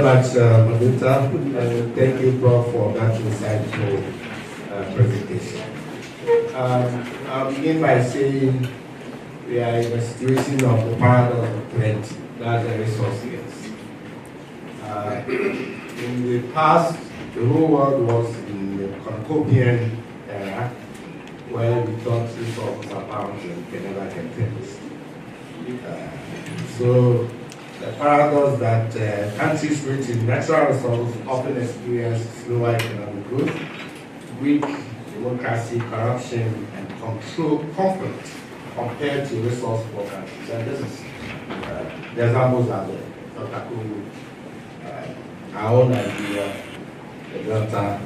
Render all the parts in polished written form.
much, Madita, and thank you, Prof, for that insightful presentation. I'll begin by saying we are in a situation of the paradox of plenty, that's the resource scarce. In the past, the whole world was in the Kokofu era, where we thought resources abound and can never get finished. So the paradox that countries rich in natural resources often experience slower economic growth, weak democracy, corruption, and control conflict compared to resource poor countries. And this is the examples are there. Our own Nigeria, the Delta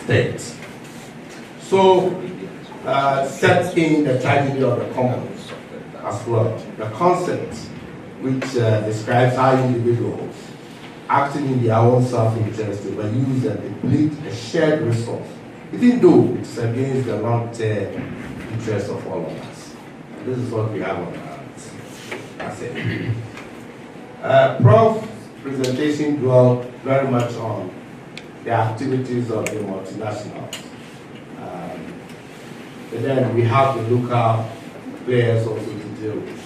states. So sets in the tragedy of the commons as well. The concept which describes how individuals acting in their own self-interest overuse and deplete a shared resource, even though it's against the long-term interest of all of us. And this is what we have on our hands. That's it. Prof's presentation dwelled very much on the activities of the multinationals. But then we have the local players also to deal with.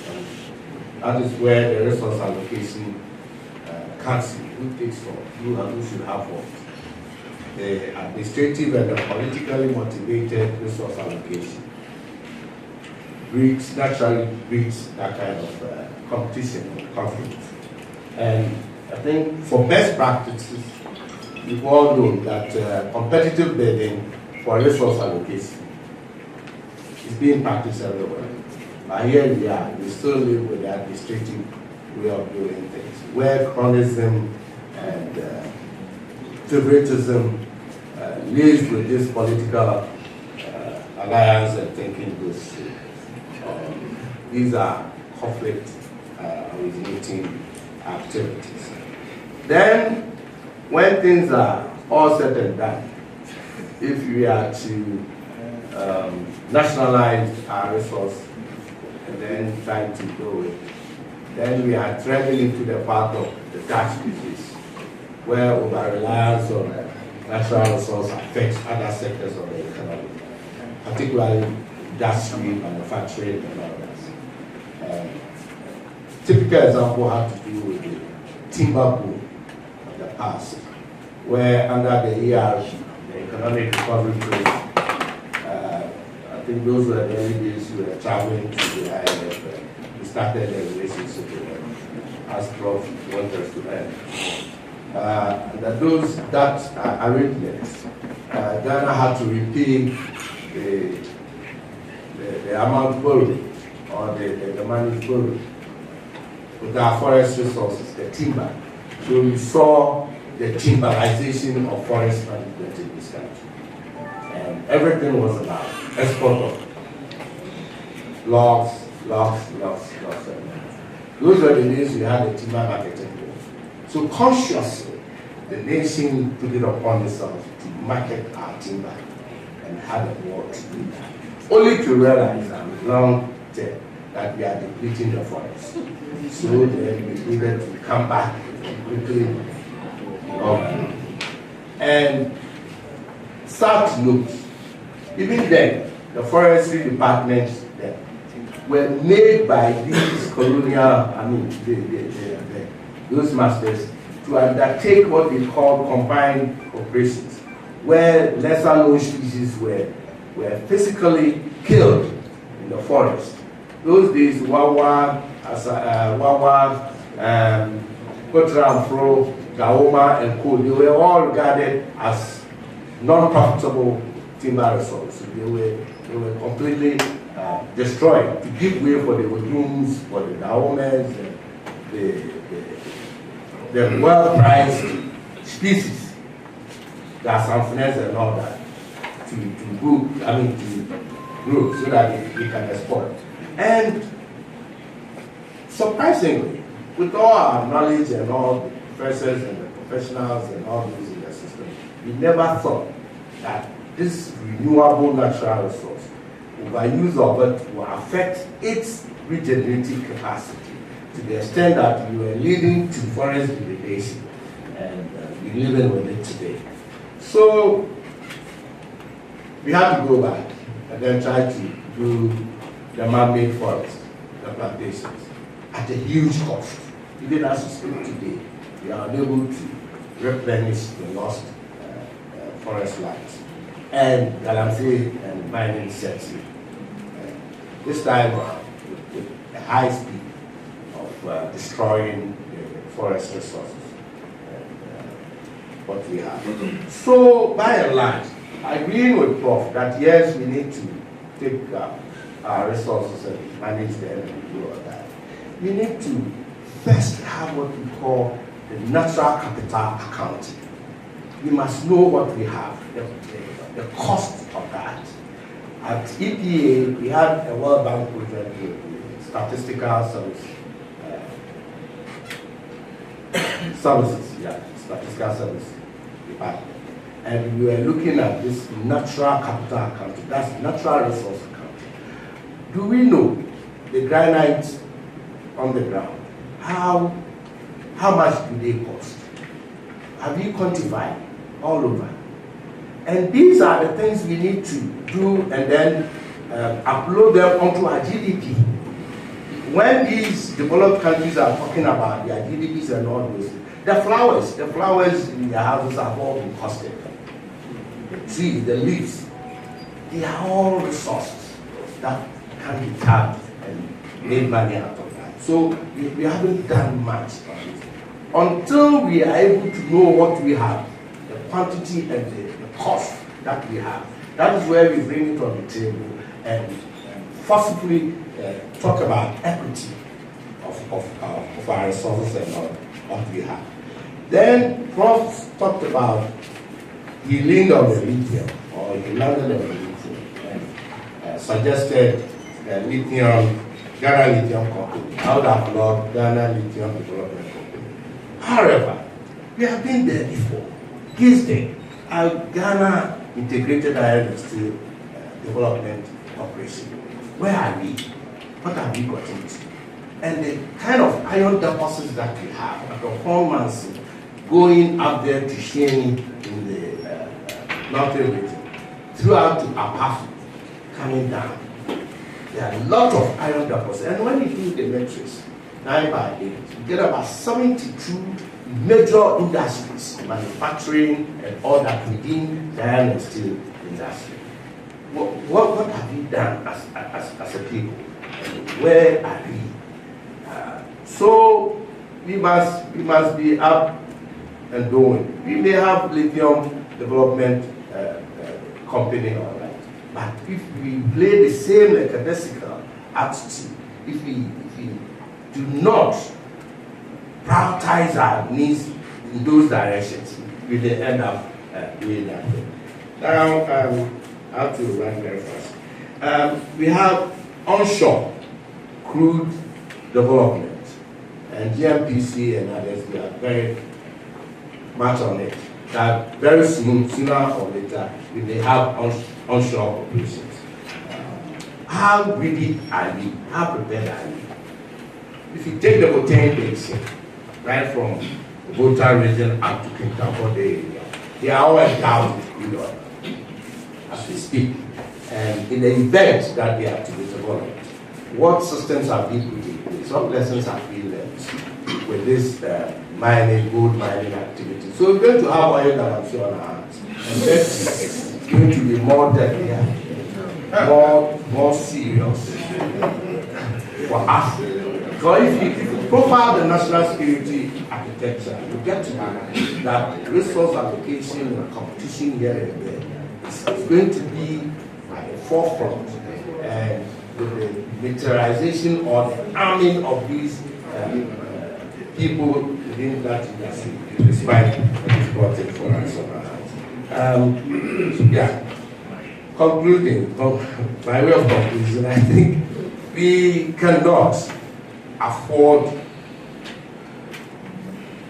That is where the resource allocation comes in. Who takes what? Who should have what? The administrative and the politically motivated resource allocation naturally breeds that kind of competition and conflict. And I think for best practices, we've all known that competitive bidding for resource allocation is being practiced everywhere. But here we are, we still live with the administrative way of doing things, where chronism and favoritism lives with this political alliance and thinking goes. These are conflict originating activities. Then, when things are all said and done, if we are to nationalize our resource and then try to grow it, then we are treading into the path of the Dutch disease, where over-reliance on natural resource affects other sectors of the economy, particularly industry, manufacturing, and others. Typical example had to do with the timber boom of the past, where under the ER, the economic recovery plan, I think those were the early days we were traveling to the IEA. We started the relationship with them, as Prof wanted us to end. That those arrangements, Ghana had to repay the amount borrowed, or the money borrowed, with our forest resources, the timber. So we saw the timberization of forest management in this country. And everything was about export of logs. Those were the days we had the timber marketing. So consciously, the nation took it upon itself to market our timber and had a war to do that. Only to realize that long term that we are depleting the forest. So then we needed to come back quickly. And sad note, even then, the forestry departments then were made by these colonial, those masters to undertake what we call combined operations, where lesser known species were physically killed in the forest. Those days, Wawa, Kotramfro, Gaoma, and Ko, they were all regarded as non-profitable timber resources. They were completely destroyed to give way for the Oduns, for the Gaomas, the well-prized species, the Sanfonese and all that, to grow so that we can export. And surprisingly, with all our knowledge and all the professors and the professionals and all those in the system, we never thought that this renewable natural resource, overuse of it, will affect its regenerative capacity to the extent that we were leading to forest degradation, and we're living with it today. So we have to go back and then try to do the man-made forest, the plantations, at a huge cost. Even as we speak today, we are unable to replenish the lost forest lands. And Galamsey and mining sector. This time with a high speed of destroying the forest resources and what we have. So by and large, agreeing with Prof that yes, we need to take our resources and manage them and do all that. We need to first have what we call the natural capital accounting. We must know what we have, the cost of that. At EPA, we had a World Bank project with the Statistical Statistical Service Department. And we were looking at this natural capital accounting, that's natural resource accounting. Do we know the granites on the ground? How much do they cost? Have you quantified all over? And these are the things we need to do and then upload them onto our GDP. When these developed countries are talking about their GDPs and all those, the flowers in their houses have all been costed. The trees, the leaves, they are all resources that can be tapped and made money out of that. So we haven't done much on it. Until we are able to know what we have, the quantity and the cost that we have, that is where we bring it on the table and forcibly talk about equity of our resources and what we have. Then Prof talked about he leaned on the lithium, or he landed on the lithium, and suggested lithium, Ghana Lithium Company. I would have loved Ghana Lithium Development Company. However, we have been there before. GISDE, our Ghana Integrated Iron and Steel Development Corporation. Where are we? What have we got into? And the kind of iron deposits that we have at the Hormancy, going up there to Sheni in the mountain region, throughout to Apafu, coming down. There are a lot of iron deposits. And when you do the metrics, 9 by 8, you get about 72 major industries, manufacturing and all that within the iron and steel industry. What have we done as a people? Where are we? So we must be up and doing. We may have lithium development company, all right, but if we play the same lackadaisical attitude, if we do not prioritize our needs in those directions, we will end up doing that thing. Now, I have to run very fast. We have onshore crude development, and GMPC and others, they are very much on it. That very soon, sooner or later, we may have onshore operations. How ready are we? How prepared are we? If you take the Botany Basin, right from the Volta region up to Kintampo area, they are all endowed with crude oil as we speak. And in the event that they are to be developed, what systems have we put in place? What lessons have we learned with this gold mining activity? So we're going to have oil that on our hands. And that's going to be more deadly, more serious for us. So if you profile the national security architecture, you get to know that resource allocation and competition here and there is going to be at the forefront. And with the militarization or the arming of these people within that industry, is quite important for us. Yeah. Concluding, by way of conclusion, I think we cannot afford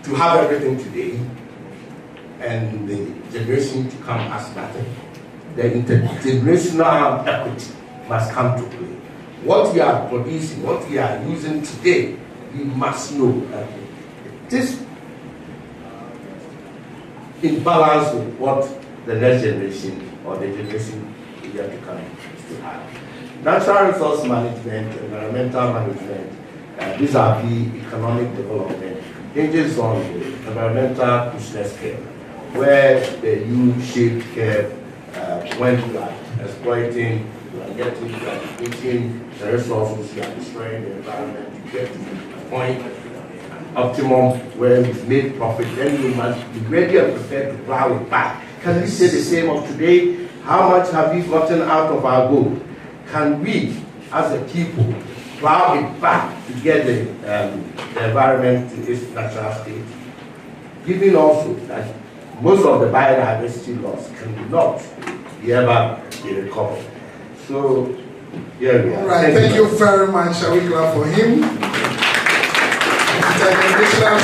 to have everything today and the generation to come as nothing. The intergenerational equity must come to play. What we are producing, what we are using today we must know that this in balance with what the next generation or the generation is yet to come is to have. Natural resource management, environmental management, these are the economic development hinges on the environmental business scale, where the U-shaped curve, when you are exploiting, you are getting the resources, you are destroying the environment, you get to a point, optimum, where you've made profit, then you must be ready and prepared to plow it back. Can we say the same of today? How much have we gotten out of our gold? Can we, as a people, plow it back to get the environment to its natural state? Given also that most of the biodiversity loss cannot be ever be recovered. So, here we are. All right, thank you very much. Shall we clap for him? It's an additional